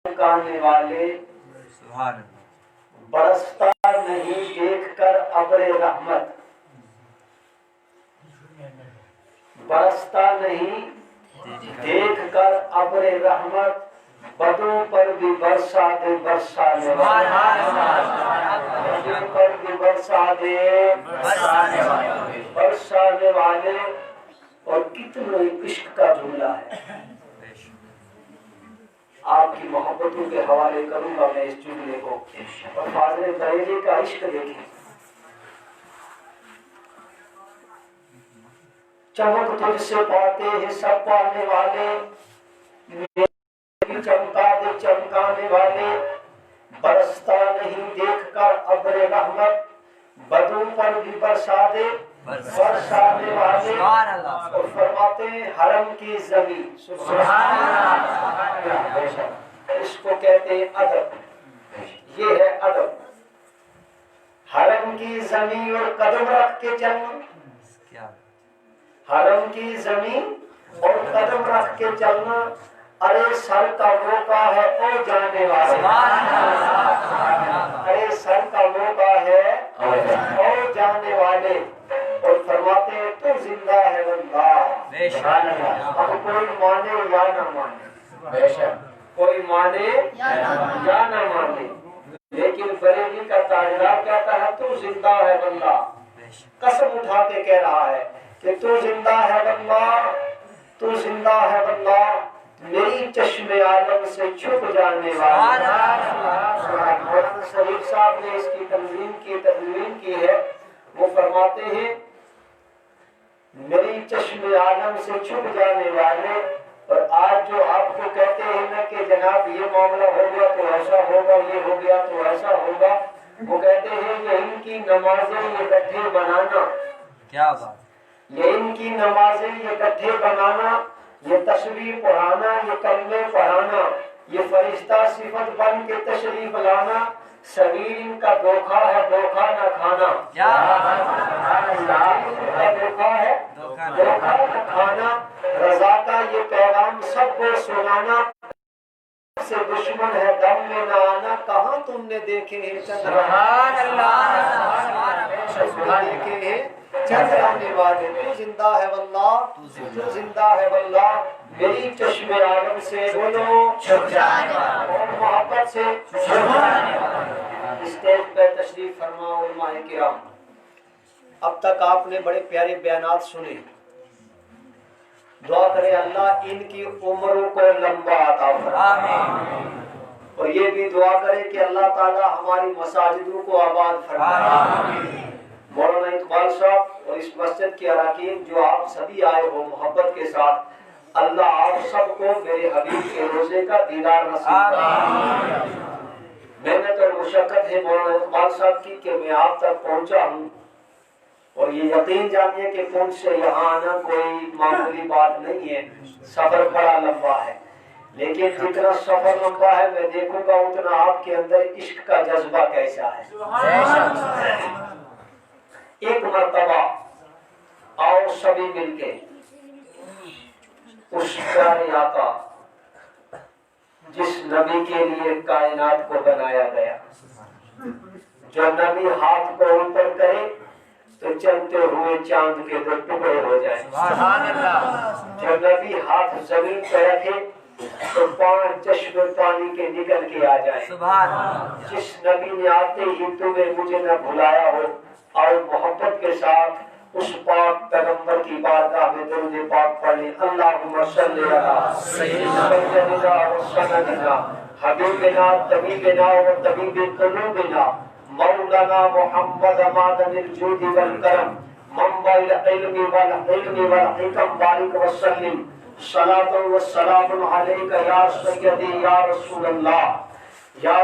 چمکانے والے برستا نہیں دیکھ کر ابر رحمت، برستا نہیں دیکھ کر ابر رحمت، بدوں پر بھی برسا دے برسانے والے، بدوں پر بھی برسا دے برسانے والے۔ اور کتنا عشق کا جملہ ہے، آپ کی محبتوں کے حوالے کروں گا میں اس جملے کو، اور فاضل بریلوی کا عشق دیکھیں۔ چمک تجھ سے پاتے ہیں سب پانے والے، چمکا دے چمکانے والے، برستا نہیں دیکھ کر ابر رحمت، بدوں پر بھی برسا دے برسانے والے۔ اور فرماتے ہیں حرم کی زمین، سبحان اللہ، اس کو کہتے ہیں ادب، یہ ہے ادب۔ حرم کی زمین اور قدم رکھ کے چلنا، حرم کی زمین اور قدم رکھ کے چلنا، ارے سر کا موقع ہے او جانے والے، ارے سر کا موقع ہے او جانے والے۔ اور فرماتے ہیں تو زندہ ہے واللہ، اب کوئی مانے یا نہ مانے، کوئی مانے یا نہ مانے، لیکن بریلی کا تاجدار کہتا ہے تو زندہ ہے واللہ، قسم اٹھا کے کہہ رہا ہے کہ تو زندہ ہے واللہ، تو زندہ ہے واللہ، میری چشم عالم سے چھپ جانے والا۔ مولانا شریف صاحب نے اس کی تدوین کی ہے، وہ فرماتے ہیں میری چشم عالم سے چھپ جانے والے۔ اور آج جو آپ کو کہتے ہیں نا کہ جناب یہ معاملہ ہو گیا تو ایسا ہوگا، یہ ہو گیا تو ایسا ہوگا، وہ کہتے ہیں کہ ان کی نمازیں یہ گٹھے بنانا، کیا بات، یہ ان کی نمازیں یہ گٹھے بنانا، یہ تسبیح پڑھانا، یہ کلمے پڑھانا، یہ فرشتہ صفت بن کے تشریف لانا، سبیل ان کا دھوکہ ہے دھوکہ نہ کھانا، دھوکہ ہے دھوکہ نہ کھانا، رضا کا یہ پیغام سب کو سنانا، سے دشمن ہے دم میں نہ آنا، کہاں تم نے دیکھے ہیں سبحان اللہ، دیکھے ہیں چند آنے والے، تو زندہ ہے واللہ، تو زندہ ہے واللہ، میری چشم عالم سے بولو چھپ جانے والا، اور محبت سے چھپ جانے والا۔ اسٹیج پہ تشریف فرما علماء کرام، اب تک آپ نے بڑے پیارے بیانات سنے، دعا کرے اللہ ان کی عمروں کو لمبا عطا فرمائے، اور یہ بھی دعا کرے کہ اللہ تعالی ہماری مساجدوں کو آباد فرمائے۔ مولانا اقبال صاحب اور اس مسجد کے اراکین جو آپ سبھی آئے ہو محبت کے ساتھ، اللہ آپ سب کو میرے حبیب کے روزے کا دیدار نصیب فرمائے۔ محنت اور مشقت ہے مولانا اقبال صاحب کی کہ میں آپ تک پہنچا ہوں، اور یہ یقین جانیے کہ پونچھ سے یہاں آنا کوئی معمولی بات نہیں ہے، سفر بڑا لمبا ہے، لیکن جتنا سفر لمبا ہے میں دیکھوں گا اتنا آپ کے اندر عشق کا جذبہ کیسا ہے۔ ایک مرتبہ آؤ سبھی مل کے اس پیارے آقا جس نبی کے لیے کائنات کو بنایا گیا، جو نبی ہاتھ کو اوپر کرے تو چلتے ہوئے چاند کے دو ٹکڑے ہو جائیں، سبحان اللہ، جو نبی ہاتھ زمین پہ رکھے تو 5 چشمے پانی کے نکل کے آ جائیں، سبحان اللہ، جس نبی نے آتے ہی تمہیں مجھے نہ بھلایا ہو، اور محبت کے ساتھ اس پاک پیغمبر کی بارگاہ میں درود پاک پڑھیں، اللہم صلی علی سیدنا و سندنا حبیبنا طبیبنا و طبیب قلوبنا مولانا محمد معدن الجود والکرم منبع العلم والحلم والحکم بارک وسلم، صلاۃ و سلام علیک یا سیدی یا رسول اللہ یا